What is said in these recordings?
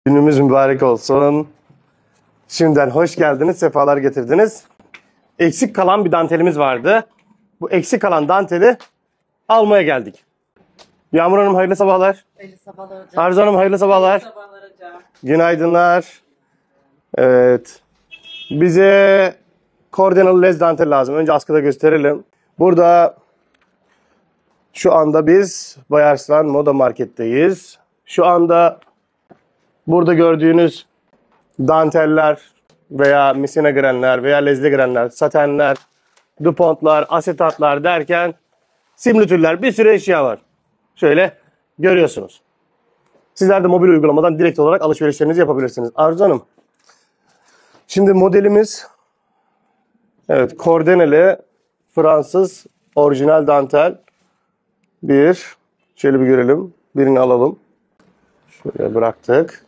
Günümüz mübarek olsun. Şimdiden hoş geldiniz, sefalar getirdiniz. Eksik kalan bir dantelimiz vardı. Bu eksik kalan danteli almaya geldik. Yağmur Hanım hayırlı sabahlar. Hayırlı sabahlar hocam. Arzu Hanım hayırlı sabahlar. Hayırlı sabahlar hocam. Günaydınlar. Evet. Bize koordinalı lez dantel lazım. Önce askıda gösterelim. Burada şu anda biz Bayarslan Moda Market'teyiz. Şu anda burada gördüğünüz danteller veya misine grenler veya lezli grenler, satenler, dupontlar, asetatlar derken simlitüller, bir sürü eşya var. Şöyle görüyorsunuz. Sizler de mobil uygulamadan direkt olarak alışverişlerinizi yapabilirsiniz. Arzu Hanım, şimdi modelimiz evet kordeneli Fransız orijinal dantel. Şöyle bir görelim. Birini alalım. Şöyle bıraktık.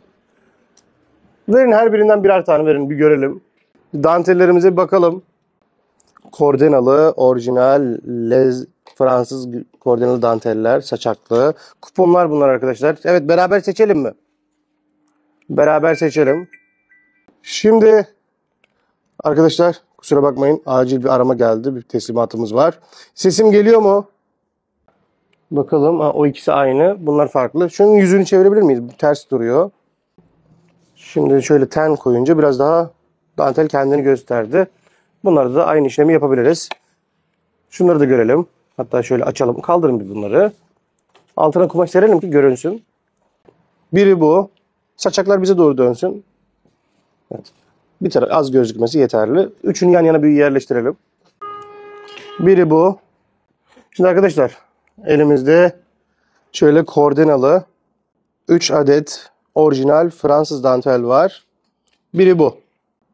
Verin, her birinden birer tane verin, bir görelim. Dantellerimize bir bakalım. Kordenalı, orijinal, Fransız kordenalı danteller, saçaklı. Kuponlar bunlar arkadaşlar. Evet, beraber seçelim mi? Beraber seçelim. Şimdi arkadaşlar kusura bakmayın, acil bir arama geldi. Bir teslimatımız var. Sesim geliyor mu? Bakalım. Ha, o ikisi aynı. Bunlar farklı. Şunun yüzünü çevirebilir miyiz? Ters duruyor. Şimdi şöyle ten koyunca biraz daha dantel kendini gösterdi. Bunlarda da aynı işlemi yapabiliriz. Şunları da görelim. Hatta şöyle açalım. Kaldırın bir bunları. Altına kumaş serelim ki görünsün. Biri bu. Saçaklar bize doğru dönsün. Evet. Bir taraf az gözükmesi yeterli. Üçünü yan yana bir yerleştirelim. Biri bu. Şimdi arkadaşlar elimizde şöyle kordenalı 3 adet orijinal Fransız dantel var. Biri bu.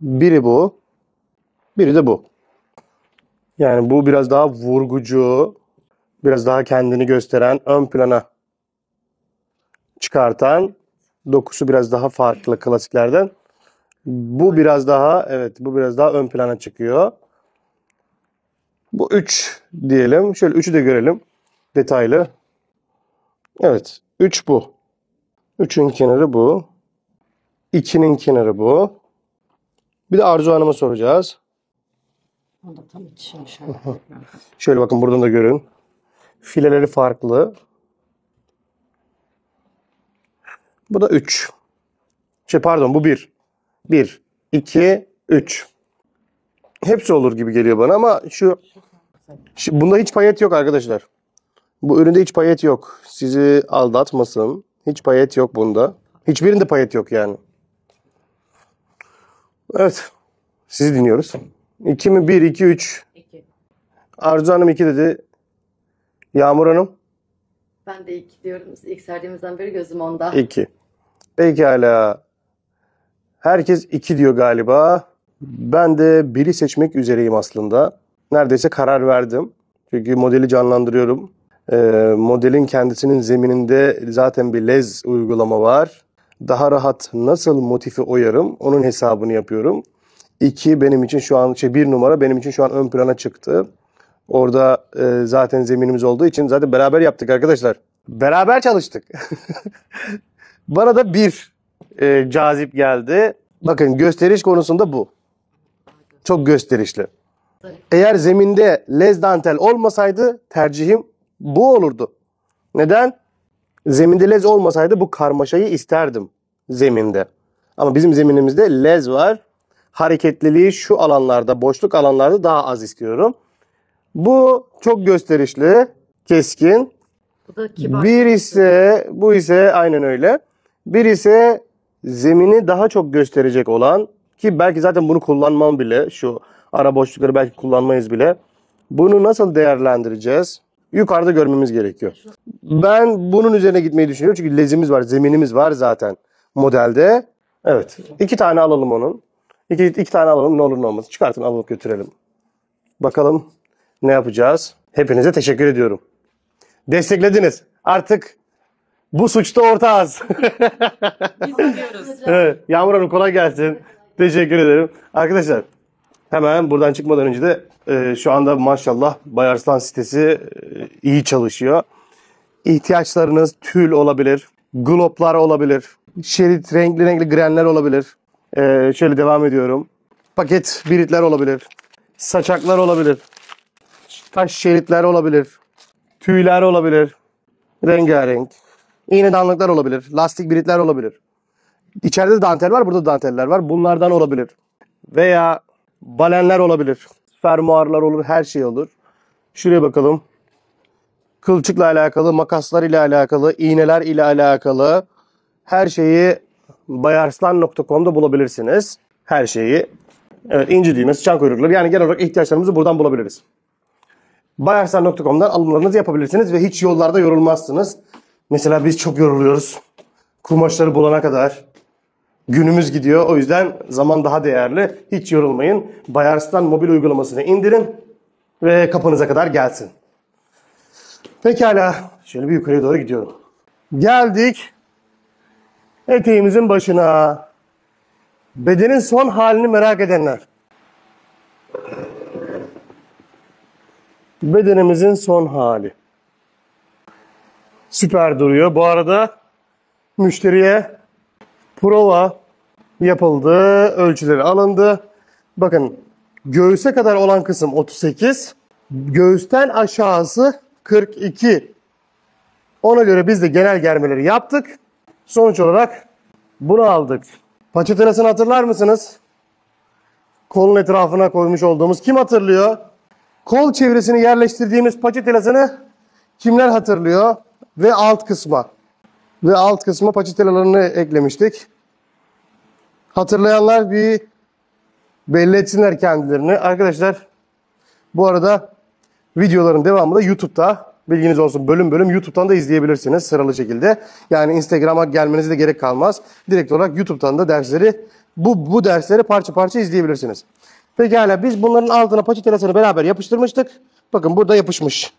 Biri bu. Biri de bu. Yani bu biraz daha vurgucu, biraz daha kendini gösteren, ön plana çıkartan, dokusu biraz daha farklı klasiklerden. Bu biraz daha, evet, bu biraz daha ön plana çıkıyor. Bu 3 diyelim. Şöyle 3'ü de görelim detaylı. Evet, 3 bu. 3'ün kenarı bu. 2'nin kenarı bu. Bir de Arzu Hanım'a soracağız. Onda tam yetişmiş. Şöyle bakın, buradan da görün. Fileleri farklı. Bu da 3. Pardon, bu 1. 1, 2, 3. Hepsi olur gibi geliyor bana ama bunda hiç payet yok arkadaşlar. Bu üründe hiç payet yok. Sizi aldatmasın. Hiç payet yok bunda. Hiçbirinde payet yok yani. Evet. Sizi dinliyoruz. 2 mi? 1, 2, 3. 2. Arzu Hanım 2 dedi. Yağmur Hanım? Ben de 2 diyorum. İlk serdiğimizden beri gözüm onda. 2. Pekala. Herkes 2 diyor galiba. Ben de 1'i seçmek üzereyim aslında. Neredeyse karar verdim. Çünkü modeli canlandırıyorum. Modelin kendisinin zemininde zaten bir lez uygulama var. Daha rahat nasıl motifi oyarım onun hesabını yapıyorum. 2 benim için şu an 1 numara benim için şu an ön plana çıktı. Orada zaten zeminimiz olduğu için zaten beraber yaptık arkadaşlar. Beraber çalıştık. Bana da 1 cazip geldi. Bakın, gösteriş konusunda bu. Çok gösterişli. Eğer zeminde lez dantel olmasaydı tercihim bu olurdu. Neden? Zeminde lez olmasaydı bu karmaşayı isterdim zeminde. Ama bizim zeminimizde lez var. Hareketliliği şu alanlarda, boşluk alanlarda daha az istiyorum. Bu çok gösterişli, keskin. Bu da kibar. Bu ise aynen öyle. Bir ise zemini daha çok gösterecek olan, ki belki zaten bunu kullanmam bile, şu ara boşlukları belki kullanmayız bile. Bunu nasıl değerlendireceğiz? Yukarıda görmemiz gerekiyor. Ben bunun üzerine gitmeyi düşünüyorum çünkü lezimiz var, zeminimiz var zaten modelde. Evet, 2 tane alalım onun. 2 tane alalım, ne olur ne olmaz. Çıkartın, alıp götürelim. Bakalım ne yapacağız? Hepinize teşekkür ediyorum. Desteklediniz. Artık bu suçta ortağız. Biz biliyoruz. Evet, Yağmur Hanım kolay gelsin. Teşekkür ederim. Arkadaşlar hemen buradan çıkmadan önce de şu anda maşallah Bayarslan sitesi iyi çalışıyor. İhtiyaçlarınız tül olabilir, gloplar olabilir, Şerit, renkli renkli grenler olabilir. Şöyle devam ediyorum. Paket biritler olabilir. Saçaklar olabilir. Taş şeritler olabilir. Tüyler olabilir. Rengarenk. İğnedanlıklar olabilir. Lastik biritler olabilir. İçeride de dantel var, burada da danteller var. Bunlardan olabilir. Veya balenler olabilir. Fermuarlar olur, her şey olur. Şuraya bakalım. Kılçıkla alakalı, makaslar ile alakalı, iğneler ile alakalı her şeyi bayarslan.com'da bulabilirsiniz. Her şeyi. Evet, inci düğmesi, çan kuyrukları, yani genel olarak ihtiyaçlarımızı buradan bulabiliriz. Bayarslan.com'dan alımlarınızı yapabilirsiniz ve hiç yollarda yorulmazsınız. Mesela biz çok yoruluyoruz. Kumaşları bulana kadar günümüz gidiyor. O yüzden zaman daha değerli. Hiç yorulmayın. Bayarslan mobil uygulamasını indirin ve kapınıza kadar gelsin. Pekala. Şöyle bir yukarıya doğru gidiyorum. Geldik eteğimizin başına. Bedenin son halini merak edenler. Bedenimizin son hali. Süper duruyor. Bu arada müşteriye prova yapıldı. Ölçüleri alındı. Bakın, göğüse kadar olan kısım 38. Göğüsten aşağısı 42. Ona göre biz de genel germeleri yaptık. Sonuç olarak bunu aldık. Paça terasını hatırlar mısınız? Kolun etrafına koymuş olduğumuz. Kim hatırlıyor? Kol çevresini yerleştirdiğimiz paça terasını kimler hatırlıyor? Ve alt kısma. Ve alt kısma paça telalarını eklemiştik. Hatırlayanlar bir belli etsinler kendilerini. Arkadaşlar, bu arada videoların devamı da YouTube'da. Bilginiz olsun, bölüm bölüm YouTube'dan da izleyebilirsiniz sıralı şekilde. Yani Instagram'a gelmenize de gerek kalmaz. Direkt olarak YouTube'dan da dersleri, bu dersleri parça parça izleyebilirsiniz. Pekala, biz bunların altına paça telasını beraber yapıştırmıştık. Bakın burada yapışmış.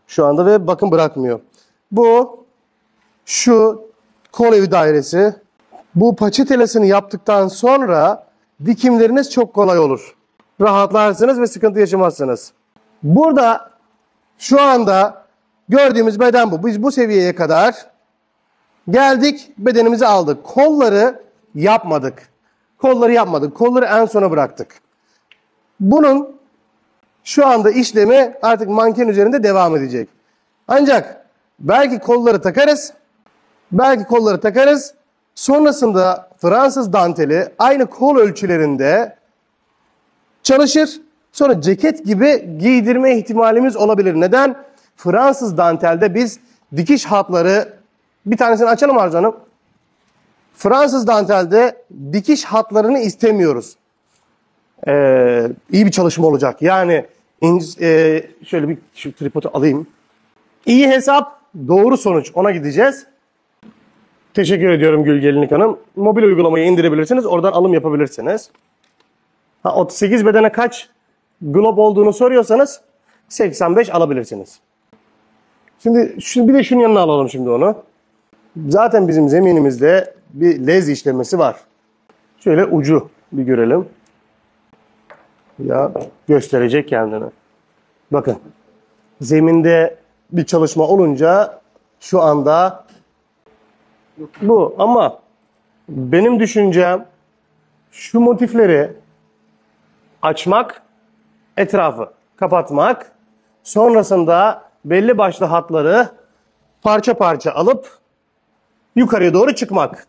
Şu anda ve bakın bırakmıyor. Şu kol evi dairesi. Bu paça telasını yaptıktan sonra dikimleriniz çok kolay olur. Rahatlarsınız ve sıkıntı yaşamazsınız. Burada şu anda gördüğümüz beden bu. Biz bu seviyeye kadar geldik, bedenimizi aldık. Kolları yapmadık. Kolları en sona bıraktık. Bunun şu anda işlemi artık manken üzerinde devam edecek. Ancak belki kolları takarız. Sonrasında Fransız danteli aynı kol ölçülerinde çalışır. Sonra ceket gibi giydirme ihtimalimiz olabilir. Neden? Fransız dantelde biz dikiş hatları, bir tanesini açalım Arzu Hanım. Fransız dantelde dikiş hatlarını istemiyoruz. İyi bir çalışma olacak. Yani şöyle bir şu tripodu alayım. İyi hesap, doğru sonuç. Ona gideceğiz. Teşekkür ediyorum Gül Gelinlik Hanım. Mobil uygulamayı indirebilirsiniz. Oradan alım yapabilirsiniz. 38 bedene kaç glob olduğunu soruyorsanız 85 alabilirsiniz. Şimdi bir de şunun yanına alalım şimdi onu. Zaten bizim zeminimizde bir lez işlemesi var. Şöyle ucu bir görelim. Ya gösterecek kendini. Bakın. Zeminde bir çalışma olunca şu anda bu, ama benim düşüncem şu motifleri açmak, etrafı kapatmak, sonrasında belli başlı hatları parça parça alıp yukarıya doğru çıkmak.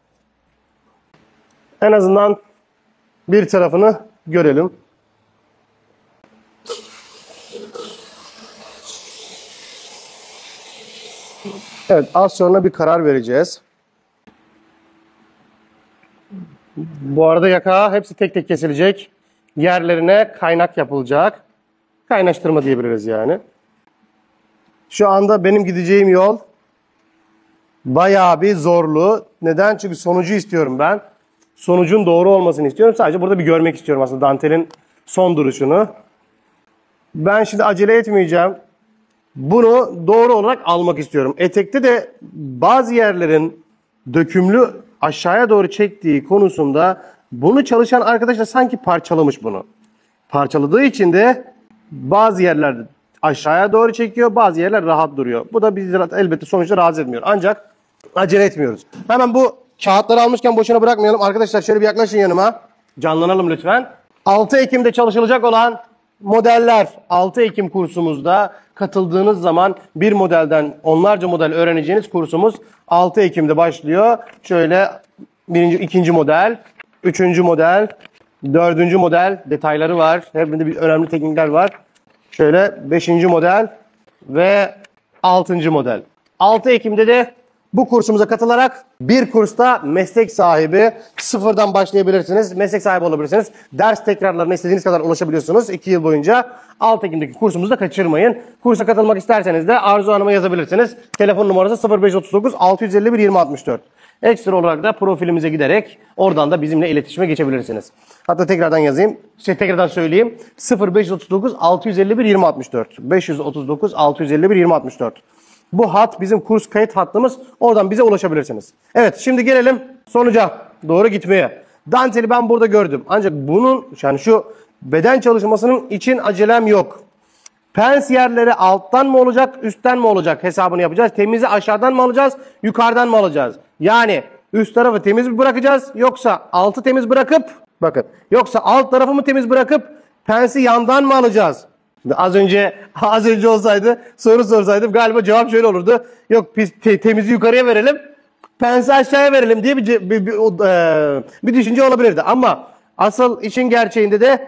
En azından bir tarafını görelim. Evet, az sonra bir karar vereceğiz. Bu arada yaka hepsi tek tek kesilecek. Yerlerine kaynak yapılacak. Kaynaştırma diyebiliriz yani. Şu anda benim gideceğim yol bayağı bir zorlu. Neden? Çünkü sonucu istiyorum ben. Sonucun doğru olmasını istiyorum. Sadece burada bir görmek istiyorum aslında dantelin son duruşunu. Ben şimdi acele etmeyeceğim. Bunu doğru olarak almak istiyorum. Etekte de bazı yerlerin dökümlü aşağıya doğru çektiği konusunda bunu çalışan arkadaş da sanki parçalamış bunu. Parçaladığı için de bazı yerlerde aşağıya doğru çekiyor, bazı yerler rahat duruyor. Bu da bizi elbette sonuçta rahatsız etmiyor. Ancak acele etmiyoruz. Hemen bu Kağıtları almışken boşuna bırakmayalım. Arkadaşlar şöyle bir yaklaşın yanıma. Canlanalım lütfen. 6 Ekim'de çalışılacak olan modeller. 6 Ekim kursumuzda katıldığınız zaman bir modelden onlarca model öğreneceğiniz kursumuz 6 Ekim'de başlıyor. Şöyle ikinci model, üçüncü model, dördüncü model detayları var. Hepsinde bir önemli teknikler var. Şöyle 5. model ve 6. model. 6 Ekim'de de bu kursumuza katılarak bir kursta meslek sahibi, sıfırdan başlayabilirsiniz. Meslek sahibi olabilirsiniz. Ders tekrarlarına istediğiniz kadar ulaşabiliyorsunuz 2 yıl boyunca. 6 Ekim'deki kursumuzu da kaçırmayın. Kursa katılmak isterseniz de Arzu Hanım'a yazabilirsiniz. Telefon numarası 0539 651 2064. Ekstra olarak da profilimize giderek oradan da bizimle iletişime geçebilirsiniz. Hatta tekrardan yazayım. Tekrardan söyleyeyim. 0539 651 2064. 539 651 2064. Bu hat bizim kurs kayıt hattımız. Oradan bize ulaşabilirsiniz. Evet, şimdi gelelim sonuca doğru gitmeye. Danteli ben burada gördüm. Ancak bunun yani şu beden çalışmasının için acelem yok. Pens yerleri alttan mı olacak, üstten mi olacak hesabını yapacağız. Temizi aşağıdan mı alacağız, yukarıdan mı alacağız? Yani üst tarafı temiz mi bırakacağız yoksa altı temiz bırakıp bakın yoksa alt tarafı mı temiz bırakıp pensi yandan mı alacağız? Az önce olsaydı soru sorsaydım galiba cevap şöyle olurdu. Yok biz temizi yukarıya verelim, pensi aşağıya verelim diye bir düşünce olabilirdi. Ama asıl işin gerçeğinde de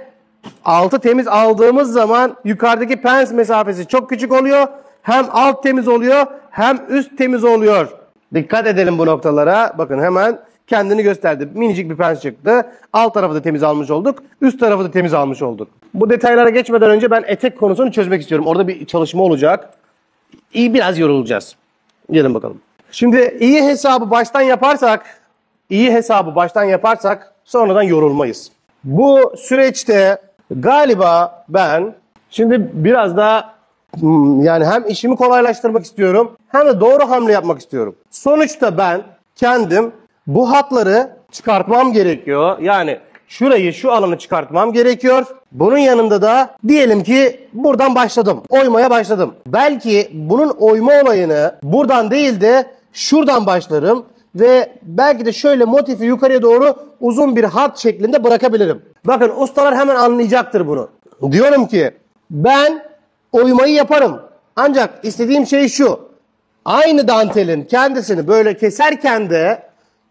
altı temiz aldığımız zaman yukarıdaki pens mesafesi çok küçük oluyor. Hem alt temiz oluyor hem üst temiz oluyor. Dikkat edelim bu noktalara. Bakın hemen kendini gösterdi. Minicik bir pens çıktı. Alt tarafı da temiz almış olduk. Üst tarafı da temiz almış olduk. Bu detaylara geçmeden önce ben etek konusunu çözmek istiyorum. Orada bir çalışma olacak. Biraz yorulacağız. Gelin bakalım. Şimdi iyi hesabı baştan yaparsak sonradan yorulmayız. Bu süreçte galiba ben şimdi biraz daha yani hem işimi kolaylaştırmak istiyorum hem de doğru hamle yapmak istiyorum. Sonuçta ben kendim bu hatları çıkartmam gerekiyor. Yani şurayı, şu alanı çıkartmam gerekiyor. Bunun yanında da diyelim ki buradan başladım. Oymaya başladım. Belki bunun oyma olayını buradan değil de şuradan başlarım. Ve belki de şöyle motifi yukarıya doğru uzun bir hat şeklinde bırakabilirim. Bakın ustalar hemen anlayacaktır bunu. Diyorum ki ben oymayı yaparım. Ancak istediğim şey şu. Aynı dantelin kendisini böyle keserken de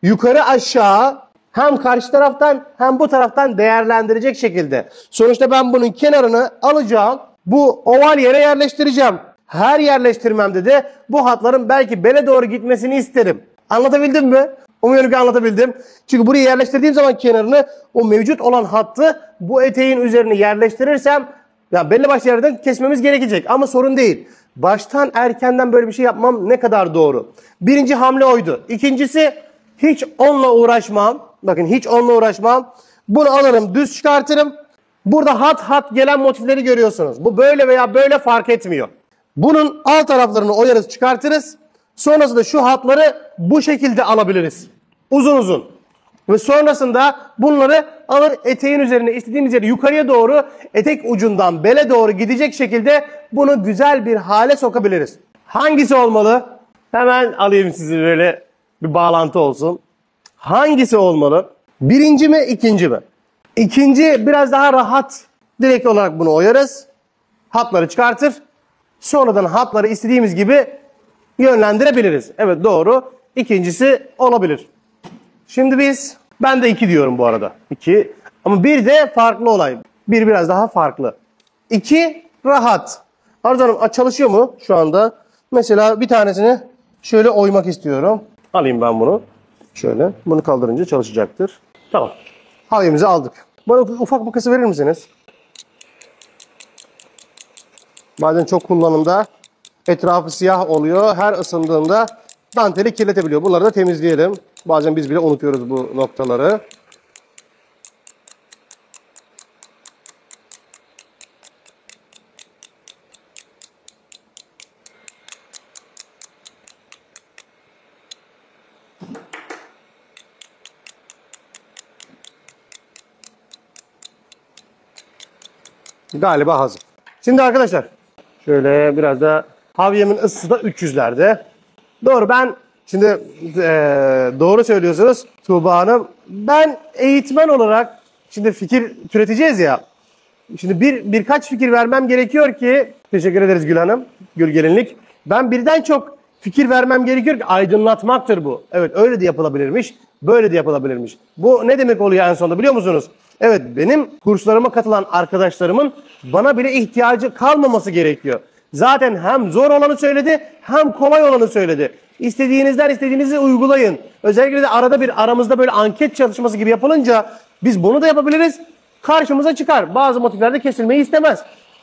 yukarı aşağı hem karşı taraftan hem bu taraftan değerlendirecek şekilde. Sonuçta ben bunun kenarını alacağım. Bu oval yere yerleştireceğim. Her yerleştirmemde de bu hatların belki bele doğru gitmesini isterim. Anlatabildim mi? Umuyorum ki anlatabildim. Çünkü buraya yerleştirdiğim zaman kenarını o mevcut olan hattı bu eteğin üzerine yerleştirirsem ya belli başlı yerden kesmemiz gerekecek ama sorun değil. Baştan erkenden böyle bir şey yapmam ne kadar doğru. Birinci hamle oydu. İkincisi hiç onunla uğraşmam. Bakın hiç onunla uğraşmam. Bunu alırım düz çıkartırım. Burada hat gelen motifleri görüyorsunuz. Bu böyle veya böyle fark etmiyor. Bunun alt taraflarını oyarız çıkartırız. Sonrasında şu hatları bu şekilde alabiliriz. Uzun uzun. Ve sonrasında bunları alır eteğin üzerine istediğimiz yere yukarıya doğru etek ucundan bele doğru gidecek şekilde bunu güzel bir hale sokabiliriz. Hangisi olmalı? Hemen alayım sizi böyle bir bağlantı olsun. Hangisi olmalı? Birinci mi, ikinci mi? İkinci biraz daha rahat. Direkt olarak bunu oyarız. Hatları çıkartır. Sonradan hatları istediğimiz gibi yönlendirebiliriz. Evet doğru. İkincisi olabilir. Şimdi ben de 2 diyorum bu arada. 2. Ama bir de farklı olay. Bir biraz daha farklı. 2 rahat. Arzu Hanım çalışıyor mu şu anda? Mesela bir tanesini şöyle oymak istiyorum. Alayım ben bunu. Şöyle. Bunu kaldırınca çalışacaktır. Tamam. Havyemizi aldık. Bana ufak makası verir misiniz? Bazen çok kullanımda etrafı siyah oluyor. Her ısındığında danteli kirletebiliyor. Bunları da temizleyelim. Bazen biz bile unutuyoruz bu noktaları. Galiba hazır. Şimdi arkadaşlar şöyle biraz da havyemin ısısı da 300'lerde. Doğru ben Şimdi doğru söylüyorsunuz Tuğba Hanım. Ben eğitmen olarak şimdi fikir türeteceğiz ya. Şimdi birkaç fikir vermem gerekiyor ki, teşekkür ederiz Gül Hanım, Gül Gelinlik. Ben birden çok fikir vermem gerekiyor ki aydınlatmaktır bu. Evet, öyle de yapılabilirmiş, böyle de yapılabilirmiş. Bu ne demek oluyor en sonunda biliyor musunuz? Evet, benim kurslarıma katılan arkadaşlarımın bana bile ihtiyacı kalmaması gerekiyor. Zaten hem zor olanı söyledi hem kolay olanı söyledi. İstediğinizi uygulayın. Özellikle de aramızda böyle anket çalışması gibi yapılınca biz bunu da yapabiliriz. Karşımıza çıkar. Bazı motiflerde kesilmeyi istemez.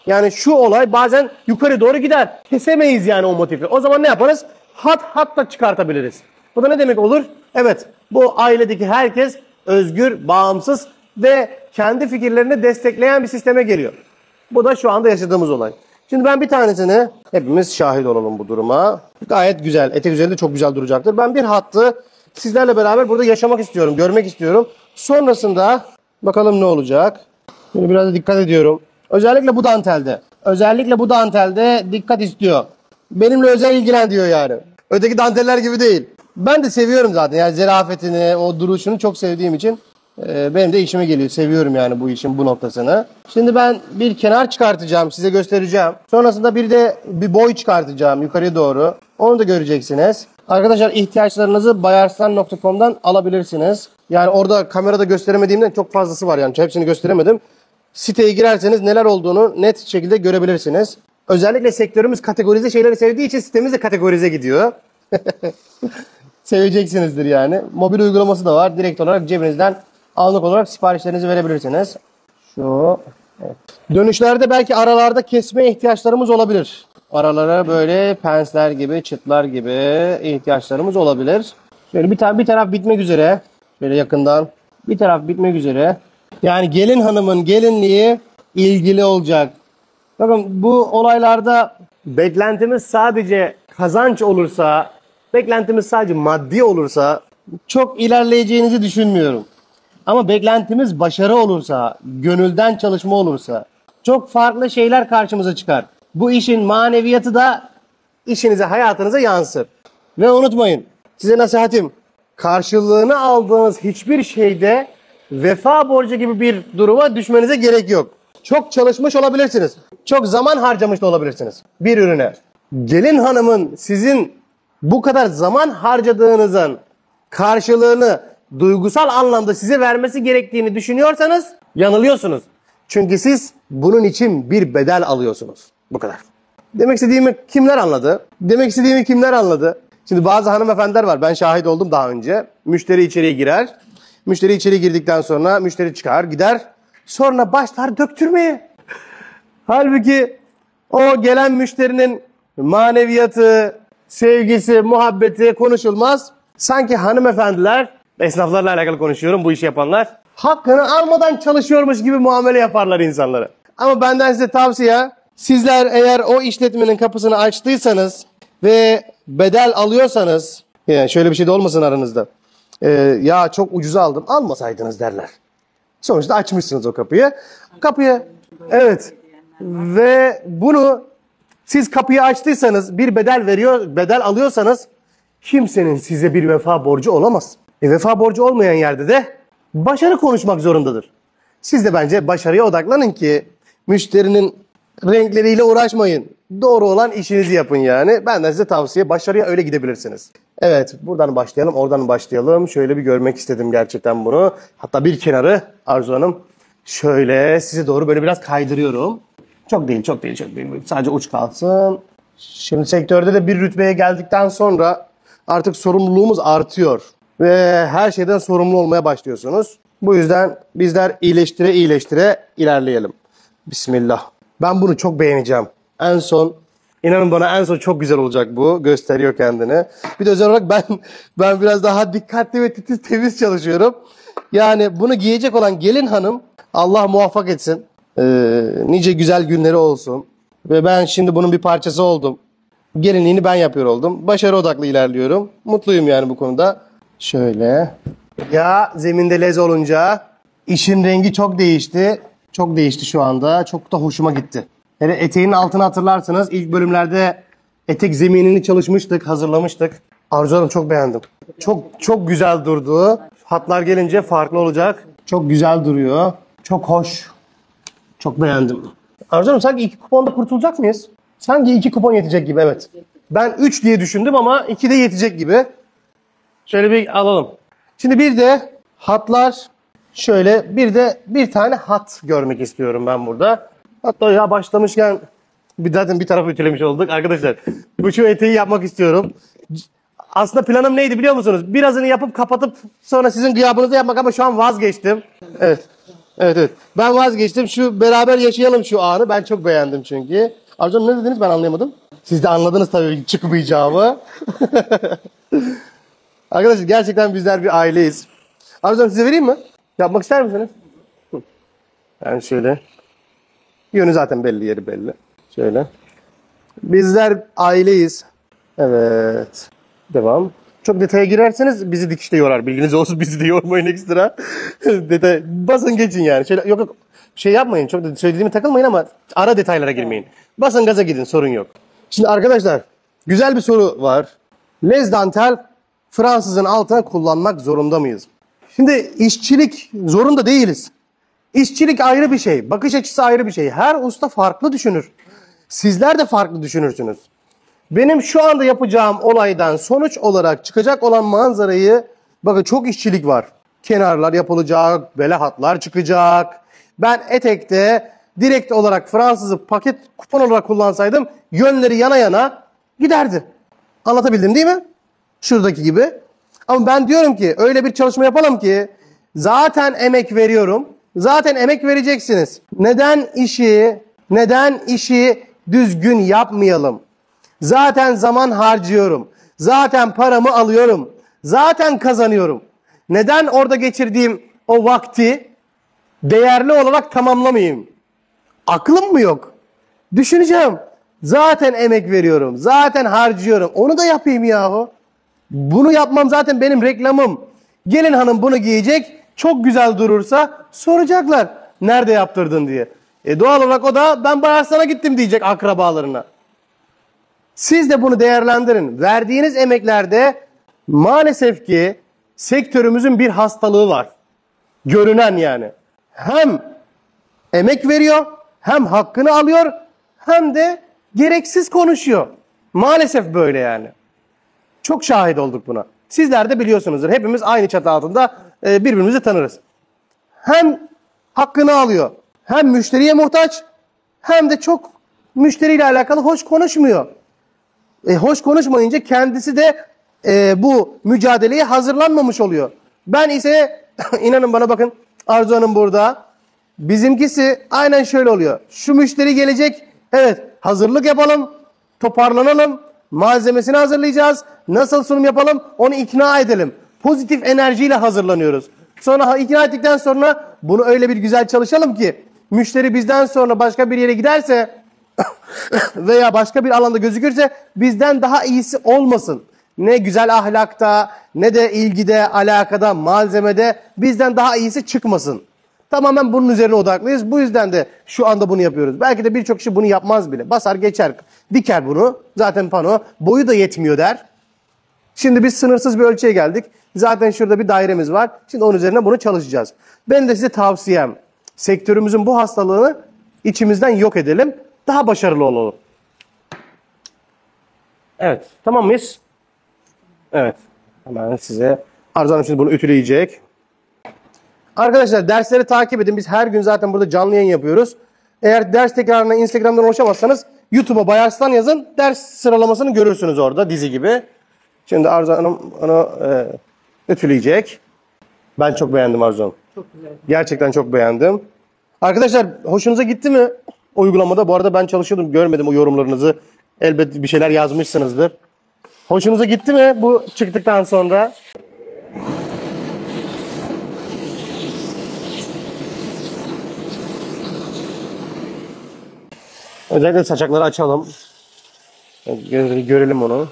Yani şu olay bazen yukarı doğru gider. Kesemeyiz yani o motifi. O zaman ne yaparız? Hat da çıkartabiliriz. Bu da ne demek olur? Evet, bu ailedeki herkes özgür, bağımsız ve kendi fikirlerini destekleyen bir sisteme geliyor. Bu da şu anda yaşadığımız olay. Şimdi ben bir tanesini, hepimiz şahit olalım bu duruma. Gayet güzel, etek üzerinde çok güzel duracaktır. Ben bir hattı sizlerle beraber burada yaşamak istiyorum, görmek istiyorum. Sonrasında bakalım ne olacak. Şimdi biraz da dikkat ediyorum. Özellikle bu dantelde dikkat istiyor. Benimle özel ilgilen diyor yani. Öteki danteller gibi değil. Ben de seviyorum zaten yani zerafetini, o duruşunu çok sevdiğim için benim de işime geliyor. Seviyorum yani bu işin bu noktasını. Şimdi ben bir kenar çıkartacağım, size göstereceğim. Sonrasında bir boy çıkartacağım yukarıya doğru. Onu da göreceksiniz. Arkadaşlar ihtiyaçlarınızı bayarslan.com'dan alabilirsiniz. Yani orada kamerada gösteremediğimden çok fazlası var yani. Hepsini gösteremedim. Siteye girerseniz neler olduğunu net şekilde görebilirsiniz. Özellikle sektörümüz kategorize şeyleri sevdiği için sitemiz de kategorize gidiyor. Seveceksinizdir yani. Mobil uygulaması da var. Direkt olarak cebinizden anlık olarak siparişlerinizi verebilirsiniz. Evet. Dönüşlerde belki aralarda kesme ihtiyaçlarımız olabilir. Aralara böyle pensler gibi, çıtlar gibi ihtiyaçlarımız olabilir. Şöyle bir taraf bitmek üzere. Şöyle yakından. Bir taraf bitmek üzere. Yani gelin hanımın gelinliği ilgili olacak. Bakın bu olaylarda beklentimiz sadece kazanç olursa, beklentimiz sadece maddi olursa çok ilerleyeceğinizi düşünmüyorum. Ama beklentimiz başarı olursa, gönülden çalışma olursa çok farklı şeyler karşımıza çıkar. Bu işin maneviyatı da işinize, hayatınıza yansır. Ve unutmayın, size nasihatim, karşılığını aldığınız hiçbir şeyde vefa borcu gibi bir duruma düşmenize gerek yok. Çok çalışmış olabilirsiniz. Çok zaman harcamış da olabilirsiniz bir ürüne. Gelin hanımın sizin bu kadar zaman harcadığınızın karşılığını duygusal anlamda size vermesi gerektiğini düşünüyorsanız yanılıyorsunuz. Çünkü siz bunun için bir bedel alıyorsunuz. Bu kadar. Demek istediğimi kimler anladı? Şimdi bazı hanımefendiler var. Ben şahit oldum daha önce. Müşteri içeriye girer. Müşteri içeri girdikten sonra müşteri çıkar, gider. Sonra başlar döktürmeye. Halbuki o gelen müşterinin maneviyatı, sevgisi, muhabbeti konuşulmaz. Sanki hanımefendiler, esnaflarla alakalı konuşuyorum, bu işi yapanlar, hakkını almadan çalışıyormuş gibi muamele yaparlar insanlara. Ama benden size tavsiye, sizler eğer o işletmenin kapısını açtıysanız ve bedel alıyorsanız, yani şöyle bir şey de olmasın aranızda. Ya çok ucuza aldım, almasaydınız derler. Sonuçta açmışsınız o kapıyı. Evet. Ve bunu siz kapıyı açtıysanız, bir bedel alıyorsanız kimsenin size bir vefa borcu olamaz. Vefa borcu olmayan yerde de başarı konuşmak zorundadır. Siz de bence başarıya odaklanın ki müşterinin renkleriyle uğraşmayın. Doğru olan işinizi yapın yani. Benden size tavsiye, başarıya öyle gidebilirsiniz. Evet, buradan başlayalım, oradan başlayalım. Şöyle bir görmek istedim gerçekten bunu. Hatta bir kenarı Arzu Hanım şöyle size doğru böyle biraz kaydırıyorum. Çok değil. Sadece uç kalsın. Şimdi sektörde de bir rütbeye geldikten sonra artık sorumluluğumuz artıyor. Ve her şeyden sorumlu olmaya başlıyorsunuz. Bu yüzden bizler iyileştire ilerleyelim. Bismillah. Ben bunu çok beğeneceğim. En son, inanın bana en son çok güzel olacak bu. Gösteriyor kendini. Bir de özel olarak ben biraz daha dikkatli ve temiz çalışıyorum. Yani bunu giyecek olan gelin hanım Allah muvaffak etsin. Nice güzel günleri olsun. Ve ben şimdi bunun bir parçası oldum. Gelinliğini ben yapıyor oldum. Başarı odaklı ilerliyorum. Mutluyum yani bu konuda. Şöyle. Ya zeminde lez olunca işin rengi çok değişti. Çok değişti şu anda. Çok da hoşuma gitti. Hele eteğin altını hatırlarsınız. İlk bölümlerde etek zeminini çalışmıştık, hazırlamıştık. Arzu Hanım çok beğendim. Çok güzel durdu. Hatlar gelince farklı olacak. Çok güzel duruyor. Çok hoş. Çok beğendim. Arzu Hanım sanki 2 kuponda kurtulacak mıyız? Sanki 2 kupon yetecek gibi, evet. Ben 3 diye düşündüm ama 2 de yetecek gibi. Şöyle bir alalım. Şimdi bir de hatlar, şöyle bir tane hat görmek istiyorum ben burada. Hatta ya başlamışken zaten bir tarafı ütülemiş olduk. Arkadaşlar şu eteği yapmak istiyorum. Aslında planım neydi biliyor musunuz? Birazını yapıp kapatıp sonra sizin gıyabınızda yapmak ama şu an vazgeçtim. Evet. Evet. Ben vazgeçtim. Şu beraber yaşayalım şu anı. Ben çok beğendim çünkü. Arzu Hanım ne dediniz ben anlayamadım. Siz de anladınız tabii çıkmayacağımı. Arkadaşlar gerçekten bizler bir aileyiz. Arzu Hanım size vereyim mi? Yapmak ister misiniz? Yani şöyle. Yönü zaten belli, yeri belli. Şöyle. Bizler aileyiz. Evet. Devam. Çok detaya girerseniz bizi dikişte yorar. Bilginiz olsun, bizi de yormayın ekstra. Detay. Basın geçin yani. Şöyle, yok şey yapmayın. Çok da söylediğime takılmayın ama ara detaylara girmeyin. Basın gaza gidin, sorun yok. Şimdi arkadaşlar güzel bir soru var. Les dantel Fransızın altına kullanmak zorunda mıyız? Şimdi işçilik zorunda değiliz. İşçilik ayrı bir şey. Bakış açısı ayrı bir şey. Her usta farklı düşünür. Sizler de farklı düşünürsünüz. Benim şu anda yapacağım olaydan sonuç olarak çıkacak olan manzarayı, bakın çok işçilik var. Kenarlar yapılacak, bele hatlar çıkacak. Ben etekte direkt olarak Fransız'ı paket kupon olarak kullansaydım yönleri yana yana giderdi. Anlatabildim değil mi? Şuradaki gibi. Ama ben diyorum ki öyle bir çalışma yapalım ki zaten emek veriyorum. Zaten emek vereceksiniz. Neden işi düzgün yapmayalım? Zaten zaman harcıyorum. Zaten paramı alıyorum. Zaten kazanıyorum. Neden orada geçirdiğim o vakti değerli olarak tamamlamayayım? Aklım mı yok? Düşüneceğim. Zaten emek veriyorum. Zaten harcıyorum. Onu da yapayım yahu. Bunu yapmam zaten benim reklamım. Gelin hanım bunu giyecek. Çok güzel durursa soracaklar. Nerede yaptırdın diye. Doğal olarak o da ben Bayarsan'a gittim diyecek akrabalarına. Siz de bunu değerlendirin. Verdiğiniz emeklerde maalesef ki sektörümüzün bir hastalığı var. Görünen yani. Hem emek veriyor, hem hakkını alıyor, hem de gereksiz konuşuyor. Maalesef böyle yani. Çok şahit olduk buna. Sizler de biliyorsunuzdur. Hepimiz aynı çatı altında birbirimizi tanırız. Hem hakkını alıyor, hem müşteriye muhtaç, hem de çok müşteriyle alakalı hoş konuşmuyor. Hoş konuşmayınca kendisi de bu mücadeleye hazırlanmamış oluyor. Ben ise inanın bana bakın Arzu Hanım burada. Bizimkisi aynen şöyle oluyor. Şu müşteri gelecek. Evet hazırlık yapalım. Toparlanalım. Malzemesini hazırlayacağız. Nasıl sunum yapalım onu ikna edelim. Pozitif enerjiyle hazırlanıyoruz. Sonra ikna ettikten sonra bunu öyle bir güzel çalışalım ki müşteri bizden sonra başka bir yere giderse veya başka bir alanda gözükürse bizden daha iyisi olmasın. Ne güzel ahlakta, ne de ilgide, alakada, malzemede bizden daha iyisi çıkmasın. Tamamen bunun üzerine odaklıyız. Bu yüzden de şu anda bunu yapıyoruz. Belki de birçok kişi bunu yapmaz bile. Basar geçer, diker bunu. Zaten pano boyu da yetmiyor der. Şimdi biz sınırsız bir ölçüye geldik. Zaten şurada bir dairemiz var. Şimdi onun üzerine bunu çalışacağız. Ben de size tavsiyem, sektörümüzün bu hastalığını içimizden yok edelim. Daha başarılı olalım. Evet. Tamam mıyız? Evet. Hemen size Arzu Hanım şimdi bunu ütüleyecek. Arkadaşlar dersleri takip edin. Biz her gün zaten burada canlı yayın yapıyoruz. Eğer ders tekrarına Instagram'dan ulaşamazsanız YouTube'a Bayarslan yazın. Ders sıralamasını görürsünüz orada dizi gibi. Şimdi Arzu Hanım onu ütüleyecek. Ben çok beğendim Arzu Hanım. Çok güzel. Gerçekten çok beğendim. Arkadaşlar hoşunuza gitti mi uygulamada? Bu arada ben çalışıyordum, görmedim o yorumlarınızı. Elbette bir şeyler yazmışsınızdır. Hoşunuza gitti mi bu çıktıktan sonra? Özellikle saçakları açalım. Görelim onu.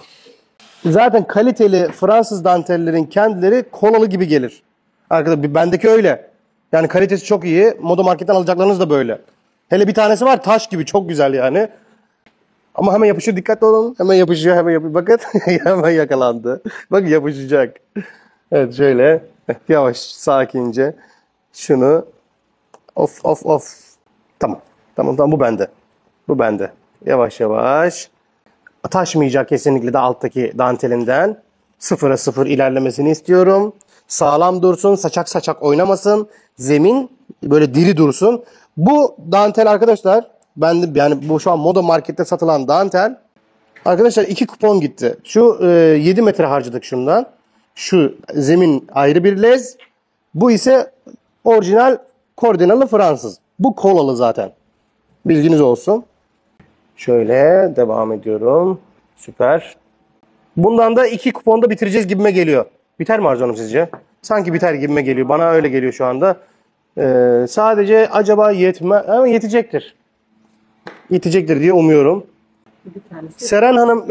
Zaten kaliteli Fransız dantellerin kendileri kolalı gibi gelir. Arkadaşlar bendeki öyle. Yani kalitesi çok iyi. Moda marketten alacaklarınız da böyle. Hele bir tanesi var taş gibi çok güzel yani. Ama hemen yapışıyor, dikkatli olun. Hemen yapışıyor, hemen yapışıyor. Bakın hemen yakalandı. Bakın yapışacak. Evet şöyle yavaş sakince şunu of. Tamam. Tamam bu bende. Bu bende. Yavaş yavaş. Taşmayacak kesinlikle de alttaki dantelinden. 0'a 0 ilerlemesini istiyorum. Sağlam dursun, saçak oynamasın. Zemin böyle diri dursun. Bu dantel arkadaşlar, yani bu şu an Moda Market'te satılan dantel. Arkadaşlar 2 kupon gitti. Şu 7 metre harcadık şundan. Şu zemin ayrı bir lez. Bu ise orijinal kordinalı Fransız. Bu kolalı zaten. Bilginiz olsun. Şöyle devam ediyorum. Süper. Bundan da 2 kuponda bitireceğiz gibime geliyor. Biter mi Arzu Hanım sizce? Sanki biter gibime geliyor. Bana öyle geliyor şu anda. Sadece acaba ama yetecektir. Yetecektir diye umuyorum. Bir tanesi. Seren Hanım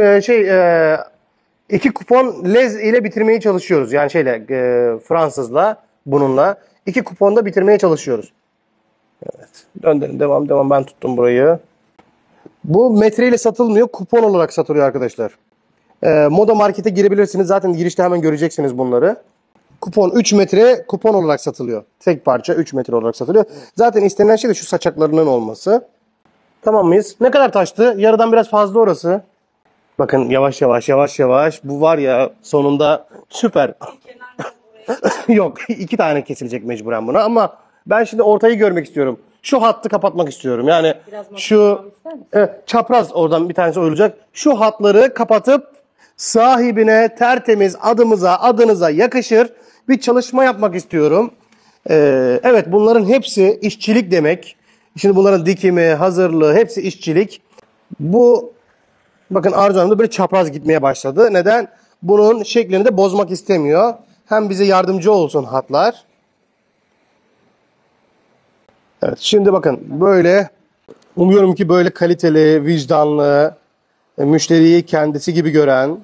2 kupon lez ile bitirmeye çalışıyoruz. Yani Fransızla bununla 2 kuponda bitirmeye çalışıyoruz. Evet. Döndürün devam. Ben tuttum burayı. Bu metreyle satılmıyor. Kupon olarak satılıyor arkadaşlar. Moda Market'e girebilirsiniz. Zaten girişte hemen göreceksiniz bunları. Kupon 3 metre kupon olarak satılıyor. Tek parça 3 metre olarak satılıyor. Zaten istenilen şey de şu saçaklarının olması. Tamam mıyız? Ne kadar taştı? Yarıdan biraz fazla orası. Bakın yavaş. Bu var ya sonunda süper. Yok 2 tane kesilecek mecburen buna ama ben şimdi ortayı görmek istiyorum. Şu hattı kapatmak istiyorum. Yani Biraz makine şu almak ister misin? çapraz oradan bir tanesi oyulacak. Şu hatları kapatıp sahibine tertemiz adınıza yakışır bir çalışma yapmak istiyorum. Evet bunların hepsi işçilik demek. Şimdi bunların dikimi, hazırlığı hepsi işçilik. Bu bakın Arzu Hanım da böyle çapraz gitmeye başladı. Neden? Bunun şeklini de bozmak istemiyor. Hem bize yardımcı olsun hatlar. Evet şimdi bakın böyle umuyorum ki böyle kaliteli, vicdanlı, müşteriyi kendisi gibi gören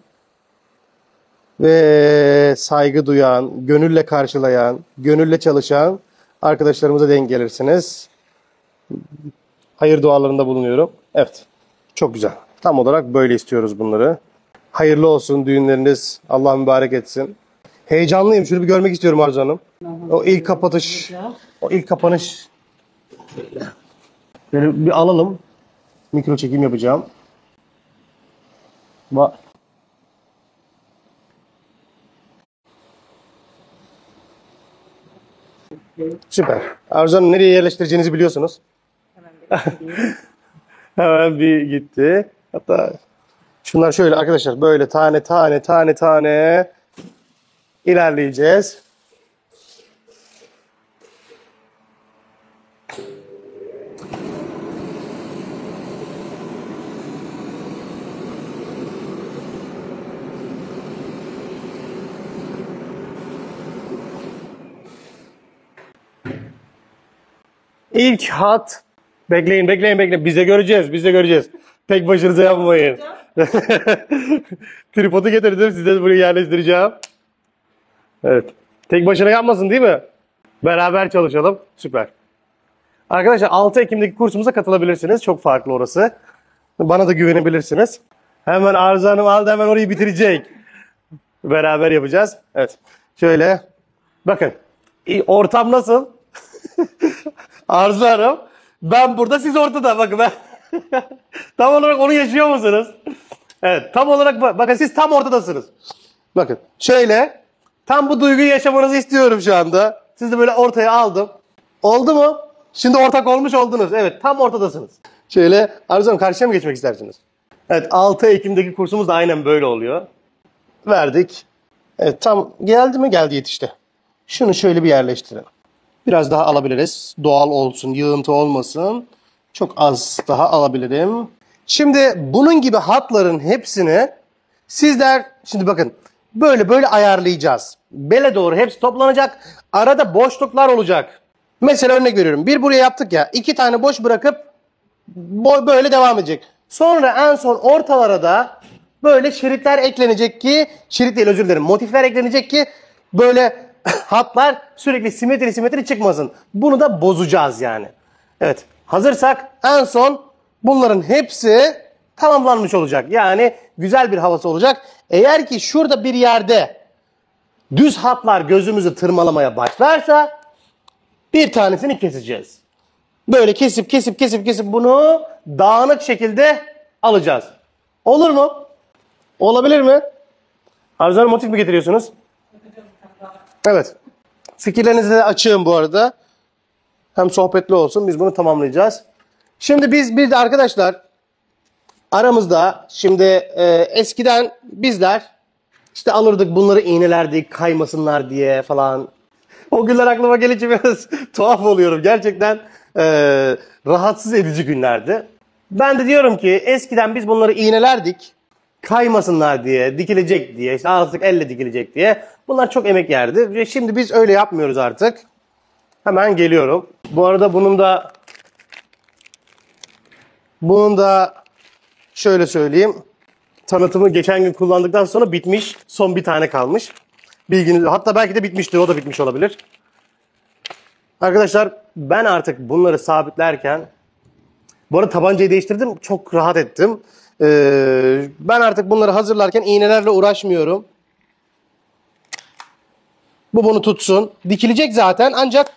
ve saygı duyan, gönülle karşılayan, gönülle çalışan arkadaşlarımıza denk gelirsiniz. Hayır dualarında bulunuyorum. Evet. Çok güzel. Tam olarak böyle istiyoruz bunları. Hayırlı olsun düğünleriniz. Allah mübarek etsin. Heyecanlıyım. Şunu bir görmek istiyorum Arzu Hanım. O ilk kapatış. O ilk kapanış. Böyle bir alalım. Mikro çekim yapacağım. Süper. Arzu Hanım nereye yerleştireceğinizi biliyorsunuz. Hemen bir gitti. Hatta şunlar şöyle arkadaşlar böyle tane ilerleyeceğiz. İlk hat. Bekleyin. Biz de göreceğiz. Tek başınıza yapmayın. Tripodu getirdim. Size buraya yerleştireceğim. Evet. Tek başına yapmasın değil mi? Beraber çalışalım. Süper. Arkadaşlar 6 Ekim'deki kursumuza katılabilirsiniz. Çok farklı orası. Bana da güvenebilirsiniz. Hemen Arzu Hanım aldı hemen orayı bitirecek. Beraber yapacağız. Evet. Şöyle. Bakın. Ortam nasıl? Arzu Hanım. Ben burada siz ortada. Bakın ben. Tam olarak onu yaşıyor musunuz? Evet. Tam olarak bakın siz tam ortadasınız. Bakın. Şöyle. Tam bu duyguyu yaşamanızı istiyorum şu anda. Siz de böyle ortaya aldım. Oldu mu? Şimdi ortak olmuş oldunuz. Evet. Tam ortadasınız. Şöyle. Arzu Hanım karşıya mı geçmek istersiniz? Evet. 6 Ekim'deki kursumuz da aynen böyle oluyor. Verdik. Evet. Tam geldi mi? Geldi yetişti. Şunu şöyle bir yerleştirelim. Biraz daha alabiliriz. Doğal olsun, yığıntı olmasın. Çok az daha alabilirim. Şimdi bunun gibi hatların hepsini sizler şimdi bakın böyle ayarlayacağız. Bele doğru hepsi toplanacak. Arada boşluklar olacak. Mesela örnek veriyorum. Bir buraya yaptık ya. 2 tane boş bırakıp böyle devam edecek. Sonra en son ortalara da böyle şeritler eklenecek ki şerit değil özür dilerim. Motifler eklenecek ki böyle hatlar sürekli simetri çıkmasın. Bunu da bozacağız yani. Evet. Hazırsak en son bunların hepsi tamamlanmış olacak. Yani güzel bir havası olacak. Eğer ki şurada bir yerde düz hatlar gözümüzü tırmalamaya başlarsa bir tanesini keseceğiz. Böyle kesip bunu dağınık şekilde alacağız. Olur mu? Olabilir mi? Arzu Hanım, motif mi getiriyorsunuz? Evet. Fikirlerinizi de açığım bu arada. Hem sohbetli olsun. Biz bunu tamamlayacağız. Şimdi biz bir de arkadaşlar aramızda şimdi eskiden bizler işte alırdık bunları, iğnelerdik kaymasınlar diye falan. O günler aklıma gelince biraz tuhaf oluyorum. Gerçekten rahatsız edici günlerdi. Ben de diyorum ki eskiden biz bunları iğnelerdik. Kaymasınlar diye, dikilecek diye, işte artık elle dikilecek diye. Bunlar çok emek yerdi. Ve şimdi biz öyle yapmıyoruz artık. Hemen geliyorum. Bu arada bunun da şöyle söyleyeyim. Tanıtımı geçen gün kullandıktan sonra bitmiş. Son bir tane kalmış. Bilginiz, hatta belki de bitmiştir. O da bitmiş olabilir. Arkadaşlar ben artık bunları sabitlerken, bu arada tabancayı değiştirdim. Çok rahat ettim. Ben artık bunları hazırlarken iğnelerle uğraşmıyorum. Bu bunu tutsun. Dikilecek zaten, ancak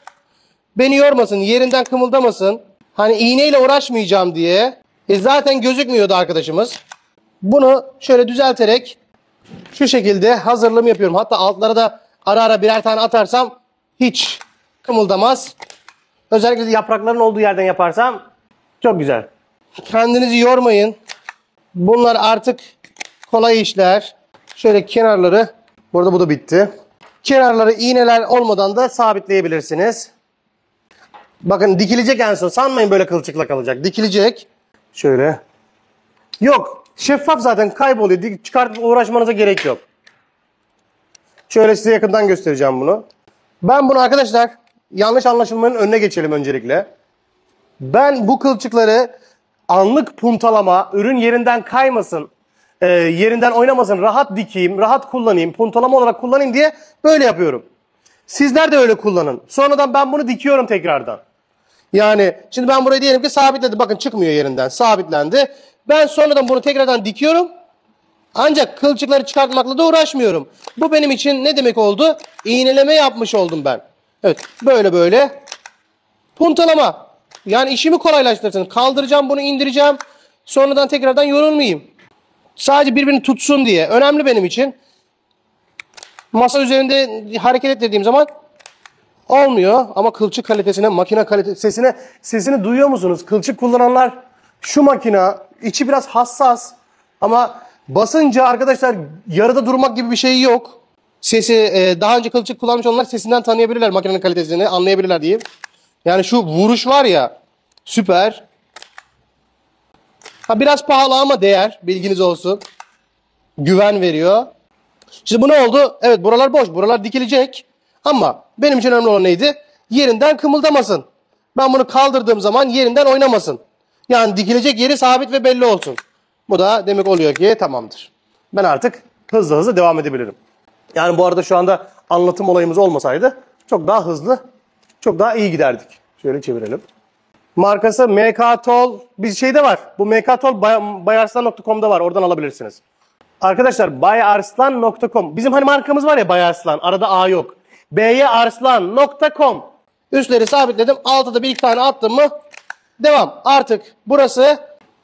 beni yormasın, yerinden kımıldamasın. Hani iğneyle uğraşmayacağım diye. Zaten gözükmüyordu arkadaşımız. Bunu şöyle düzelterek şu şekilde hazırlığımı yapıyorum. Hatta altlara da ara ara birer tane atarsam hiç kımıldamaz. Özellikle yaprakların olduğu yerden yaparsam çok güzel. Kendinizi yormayın. Bunlar artık kolay işler. Şöyle kenarları, burada bu da bitti. Kenarları iğneler olmadan da sabitleyebilirsiniz. Bakın dikilecek en son. Sanmayın böyle kılçıkla kalacak. Dikilecek. Şöyle. Yok. Şeffaf zaten, kayboluyor. Çıkartıp uğraşmanıza gerek yok. Şöyle size yakından göstereceğim bunu. Ben bunu arkadaşlar, yanlış anlaşılmanın önüne geçelim öncelikle. Ben bu kılçıkları anlık puntalama, ürün yerinden kaymasın, yerinden oynamasın, rahat dikeyim, rahat kullanayım, puntalama olarak kullanayım diye böyle yapıyorum. Sizler de öyle kullanın. Sonradan ben bunu dikiyorum tekrardan. Yani şimdi ben burayı diyelim ki sabitledim. Bakın çıkmıyor yerinden. Sabitlendi. Ben sonradan bunu tekrardan dikiyorum. Ancak kılçıkları çıkartmakla da uğraşmıyorum. Bu benim için ne demek oldu? İğneleme yapmış oldum ben. Evet. Böyle puntalama. Yani işimi kolaylaştırsın. Kaldıracağım bunu, indireceğim. Sonradan tekrardan yorulmayayım. Sadece birbirini tutsun diye. Önemli benim için. Masa üzerinde hareket ettirdiğim zaman olmuyor. Ama kılçık kalitesine, makine kalitesine, sesini duyuyor musunuz? Kılçık kullananlar, şu makine içi biraz hassas ama basınca arkadaşlar yarıda durmak gibi bir şey yok. Sesi daha önce kılçık kullanmış olanlar sesinden tanıyabilirler, makinenin kalitesini anlayabilirler diyeyim. Yani şu vuruş var ya, süper. Ha, biraz pahalı ama değer, bilginiz olsun. Güven veriyor. Şimdi bu ne oldu? Evet, buralar boş, buralar dikilecek. Ama benim için önemli olan neydi? Yerinden kımıldamasın. Ben bunu kaldırdığım zaman yerinden oynamasın. Yani dikilecek yeri sabit ve belli olsun. Bu da demek oluyor ki tamamdır. Ben artık hızlı devam edebilirim. Yani bu arada şu anda anlatım olayımız olmasaydı çok daha hızlı, çok daha iyi giderdik. Şöyle çevirelim. Markası MK Tol. Bir şey de var. Bu MK Tol bayarslan.com'da var. Oradan alabilirsiniz. Arkadaşlar bayarslan.com. Bizim hani markamız var ya, Bayarslan. Arada A yok. bayarslan.com. Üstleri sabitledim. Altta da bir iki tane attım mı devam. Artık burası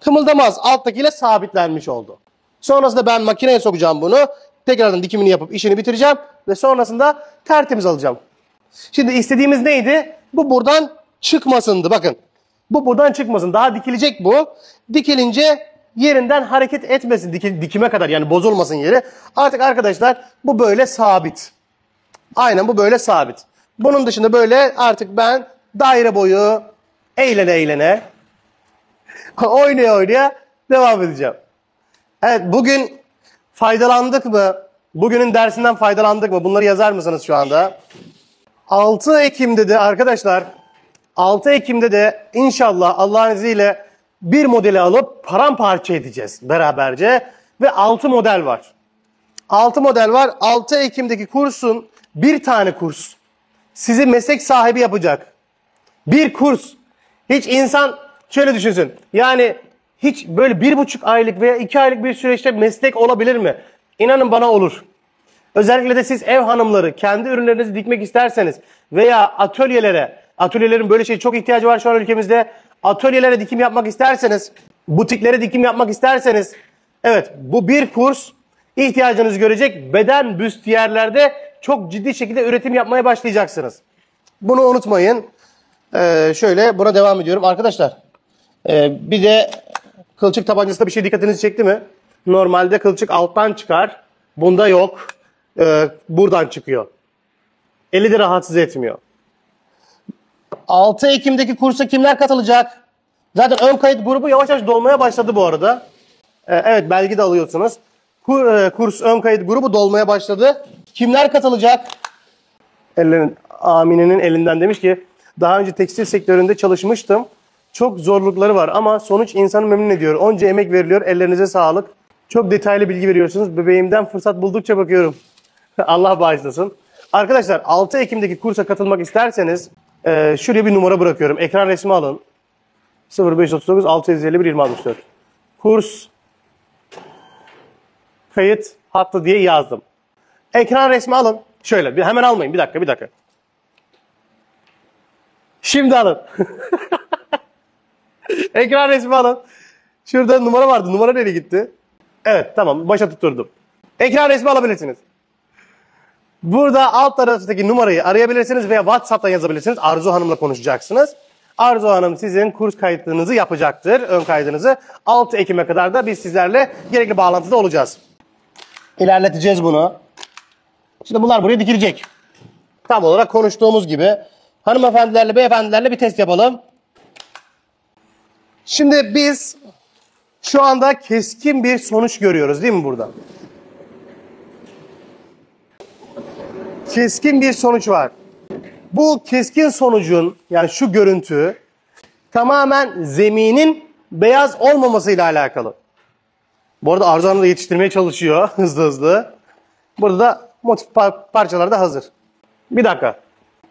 kımıldamaz. Alttakiyle sabitlenmiş oldu. Sonrasında ben makineye sokacağım bunu. Tekrardan dikimini yapıp işini bitireceğim. Ve sonrasında tertemiz alacağım. Şimdi istediğimiz neydi? Bu buradan çıkmasındı. Bakın. Bu buradan çıkmasın. Daha dikilecek bu. Dikilince yerinden hareket etmesin. Dikime kadar, yani bozulmasın yeri. Artık arkadaşlar bu böyle sabit. Aynen, bu böyle sabit. Bunun dışında böyle artık ben daire boyu eğlene oynaya devam edeceğim. Evet, bugün faydalandık mı? Bugünün dersinden faydalandık mı? Bunları yazar mısınız şu anda? 6 Ekim'de de arkadaşlar, 6 Ekim'de de inşallah Allah'ın izniyle bir modeli alıp paramparça edeceğiz beraberce. Ve 6 model var. 6 model var. 6 Ekim'deki kursun bir tane kurs sizi meslek sahibi yapacak. Bir kurs. Hiç insan şöyle düşünsün. Yani hiç böyle 1,5 aylık veya 2 aylık bir süreçte meslek olabilir mi? İnanın bana olur. Özellikle de siz ev hanımları kendi ürünlerinizi dikmek isterseniz veya atölyelerin böyle çok ihtiyacı var şu an ülkemizde. Atölyelere dikim yapmak isterseniz, butiklere dikim yapmak isterseniz, evet bu bir kurs ihtiyacınız görecek. Beden büstiyerlerde çok ciddi şekilde üretim yapmaya başlayacaksınız. Bunu unutmayın. Şöyle buna devam ediyorum. Arkadaşlar bir de kılçık tabancasında bir şey dikkatinizi çekti mi? Normalde kılçık alttan çıkar. Bunda yok. Buradan çıkıyor. Eli de rahatsız etmiyor. 6 Ekim'deki kursa kimler katılacak? Zaten ön kayıt grubu yavaş yavaş dolmaya başladı bu arada. Evet belge de alıyorsunuz. Kurs ön kayıt grubu dolmaya başladı. Kimler katılacak? Amine'nin elinden demiş ki daha önce tekstil sektöründe çalışmıştım. Çok zorlukları var ama sonuç insanı memnun ediyor. Onca emek veriliyor. Ellerinize sağlık. Çok detaylı bilgi veriyorsunuz. Bebeğimden fırsat buldukça bakıyorum. Allah bağışlasın. Arkadaşlar 6 Ekim'deki kursa katılmak isterseniz şuraya bir numara bırakıyorum. Ekran resmi alın. 0539 651 2064. Kurs kayıt hattı diye yazdım. Ekran resmi alın. Şöyle hemen almayın. Bir dakika. Şimdi alın. Ekran resmi alın. Şurada numara vardı. Numara nereye gitti? Evet tamam. Başa tutturdum. Ekran resmi alabilirsiniz. Burada alt taraftaki numarayı arayabilirsiniz veya WhatsApp'tan yazabilirsiniz. Arzu Hanım'la konuşacaksınız. Arzu Hanım sizin kurs kaydınızı yapacaktır. Ön kaydınızı. 6 Ekim'e kadar da biz sizlerle gerekli bağlantıda olacağız. İlerleteceğiz bunu. Şimdi bunlar buraya dikilecek. Tam olarak konuştuğumuz gibi. Hanımefendilerle, beyefendilerle bir test yapalım. Şimdi biz şu anda keskin bir sonuç görüyoruz değil mi burada? Keskin bir sonuç var. Bu keskin sonucun yani şu görüntü tamamen zeminin beyaz olmamasıyla alakalı. Bu arada Arzu Hanım da yetiştirmeye çalışıyor hızlı. Burada da motif parçalar da hazır. Bir dakika.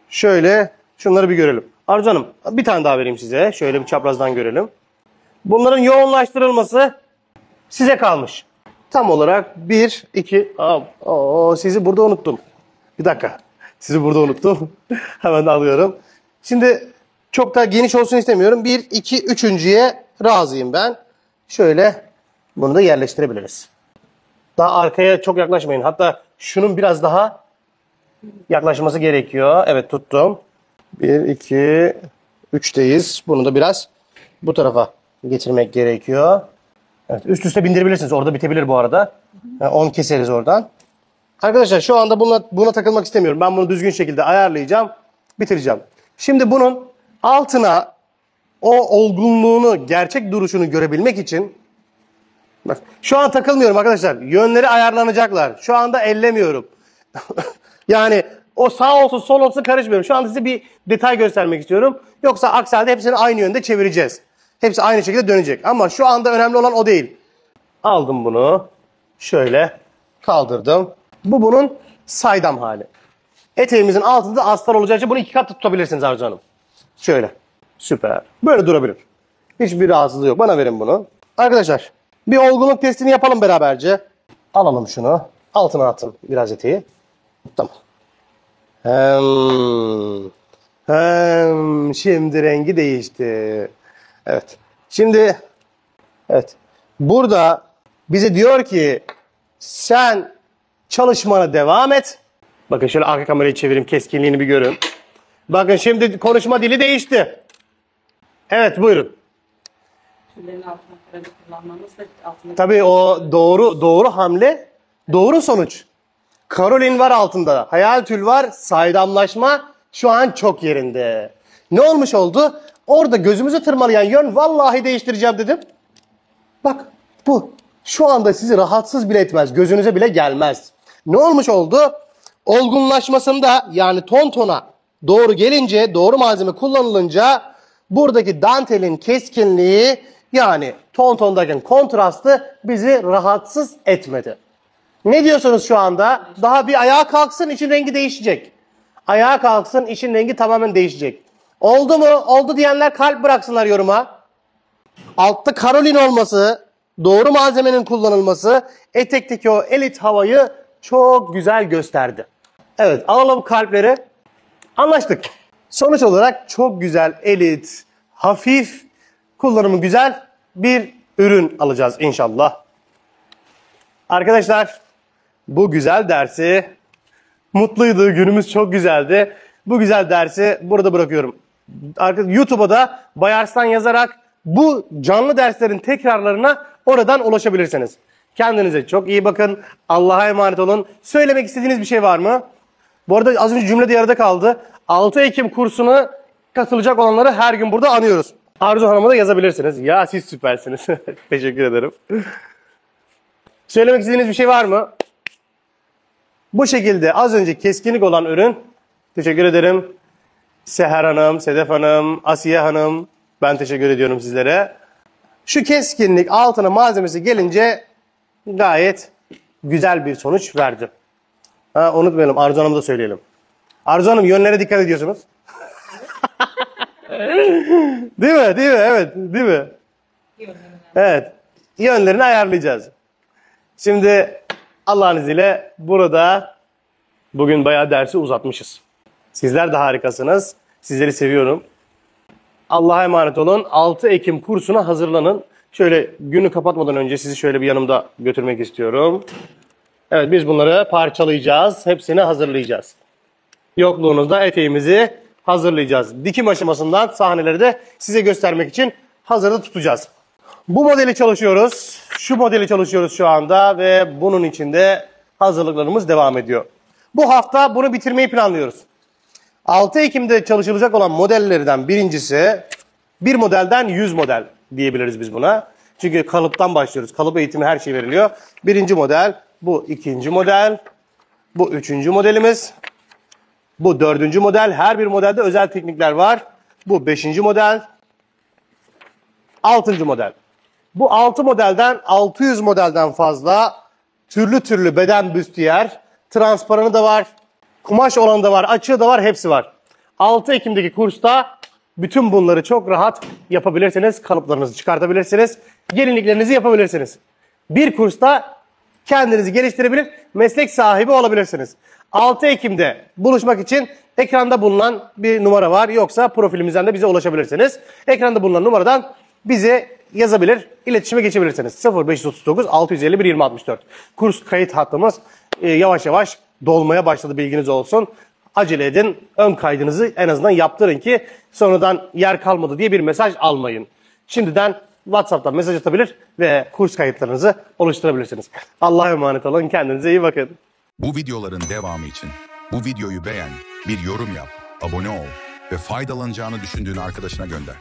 Şöyle şunları bir görelim. Arzu Hanım bir tane daha vereyim size. Şöyle bir çaprazdan görelim. Bunların yoğunlaştırılması size kalmış. Tam olarak 1, 2... sizi burada unuttum. Bir dakika. Sizi burada unuttum. Hemen alıyorum. Şimdi çok da geniş olsun istemiyorum. 1, 2, 3.'ye razıyım ben. Şöyle bunu da yerleştirebiliriz. Daha arkaya çok yaklaşmayın. Hatta şunun biraz daha yaklaşması gerekiyor. Evet tuttum. 1, 2, 3'teyiz. Bunu da biraz bu tarafa getirmek gerekiyor. Evet, üst üste bindirebilirsiniz. Orada bitebilir bu arada. Yani 10 keseriz oradan. Arkadaşlar şu anda buna takılmak istemiyorum. Ben bunu düzgün şekilde ayarlayacağım. Bitireceğim. Şimdi bunun altına o olgunluğunu, gerçek duruşunu görebilmek için bak, şu an takılmıyorum arkadaşlar. Yönleri ayarlanacaklar. Şu anda ellemiyorum. Yani o sağ olsun sol olsun karışmıyorum. Şu anda size bir detay göstermek istiyorum. Yoksa aksi halde hepsini aynı yönde çevireceğiz. Hepsi aynı şekilde dönecek. Ama şu anda önemli olan o değil. Aldım bunu. Şöyle kaldırdım. Bu bunun saydam hali. Eteğimizin altında astar olacağı için bunu 2 kat tutabilirsiniz Arzu Hanım. Şöyle. Süper. Böyle durabilir. Hiçbir rahatsızlığı yok. Bana verin bunu. Arkadaşlar bir olgunluk testini yapalım beraberce. Alalım şunu. Altına atın biraz eteği. Tamam. Şimdi rengi değişti. Evet. Şimdi evet. Burada bize diyor ki sen çalışmana devam et. Bakın şöyle arka kamerayı çevireyim. Keskinliğini bir görün. Bakın şimdi konuşma dili değişti. Evet buyurun. Tüllerin altına kredi kullanmamız da altına... Tabii o doğru hamle, doğru sonuç. Karolin var altında. Hayal tül var. Saydamlaşma şu an çok yerinde. Ne olmuş oldu? Orada gözümüzü tırmalayan yön vallahi değiştireceğim dedim. Bak bu. Şu anda sizi rahatsız bile etmez. Gözünüze bile gelmez. Ne olmuş oldu? Olgunlaşmasında yani ton tona doğru gelince, doğru malzeme kullanılınca buradaki dantelin keskinliği yani ton tondaki kontrastı bizi rahatsız etmedi. Ne diyorsunuz şu anda? Daha bir ayağa kalksın için rengi değişecek. Ayağa kalksın için rengi tamamen değişecek. Oldu mu? Oldu diyenler kalp bıraksınlar yoruma. Altta karolin olması, doğru malzemenin kullanılması etekteki o elit havayı çok güzel gösterdi. Evet, alalım kalpleri. Anlaştık. Sonuç olarak çok güzel, elit, hafif, kullanımı güzel bir ürün alacağız inşallah. Arkadaşlar, bu güzel dersi, mutluydu, günümüz çok güzeldi. Bu güzel dersi burada bırakıyorum. YouTube'a da Bayarslan yazarak bu canlı derslerin tekrarlarına oradan ulaşabilirsiniz. Kendinize çok iyi bakın. Allah'a emanet olun. Söylemek istediğiniz bir şey var mı? Bu arada az önce cümle de yarıda kaldı. 6 Ekim kursuna katılacak olanları her gün burada anıyoruz. Arzu Hanım'a da yazabilirsiniz. Ya siz süpersiniz. Teşekkür ederim. Söylemek istediğiniz bir şey var mı? Bu şekilde az önce keskinlik olan ürün. Teşekkür ederim. Seher Hanım, Sedef Hanım, Asiye Hanım. Ben teşekkür ediyorum sizlere. Şu keskinlik altına malzemesi gelince gayet güzel bir sonuç verdi. Unutmayalım, Arzu Hanım'ı da söyleyelim. Arzu Hanım, yönlere dikkat ediyorsunuz. Değil mi? Değil mi? Evet. Değil mi? Evet. Yönlerini ayarlayacağız. Şimdi Allah'ın izniyle burada bugün bayağı dersi uzatmışız. Sizler de harikasınız. Sizleri seviyorum. Allah'a emanet olun. 6 Ekim kursuna hazırlanın. Şöyle günü kapatmadan önce sizi şöyle bir yanımda götürmek istiyorum. Evet, biz bunları parçalayacağız. Hepsini hazırlayacağız. Yokluğunuzda eteğimizi hazırlayacağız. Dikim aşamasından sahneleri de size göstermek için hazırda tutacağız. Bu modeli çalışıyoruz. Şu modeli çalışıyoruz şu anda ve bunun için de hazırlıklarımız devam ediyor. Bu hafta bunu bitirmeyi planlıyoruz. 6 Ekim'de çalışılacak olan modellerden birincisi, bir modelden 100 model diyebiliriz biz buna. Çünkü kalıptan başlıyoruz. Kalıp eğitimi, her şey veriliyor. Birinci model, bu ikinci model, bu üçüncü modelimiz, bu dördüncü model. Her bir modelde özel teknikler var. Bu beşinci model, altıncı model. Bu 6 modelden 600 modelden fazla türlü türlü beden büstiyer, transparanı da var, kumaş olanı da var, açığı da var, hepsi var. 6 Ekim'deki kursta bütün bunları çok rahat yapabilirsiniz. Kalıplarınızı çıkartabilirsiniz. Gelinliklerinizi yapabilirsiniz. Bir kursta kendinizi geliştirebilir, meslek sahibi olabilirsiniz. 6 Ekim'de buluşmak için ekranda bulunan bir numara var. Yoksa profilimizden de bize ulaşabilirsiniz. Ekranda bulunan numaradan bize yazabilir, iletişime geçebilirsiniz. 0539 651 2064. Kurs kayıt hattımız yavaş yavaş dolmaya başladı, bilginiz olsun. Acele edin, ön kaydınızı en azından yaptırın ki sonradan yer kalmadı diye bir mesaj almayın. Şimdiden WhatsApp'tan mesaj atabilir ve kurs kayıtlarınızı oluşturabilirsiniz. Allah'a emanet olun, kendinize iyi bakın. Bu videoların devamı için bu videoyu beğen, bir yorum yap, abone ol ve faydalanacağını düşündüğün arkadaşına gönder.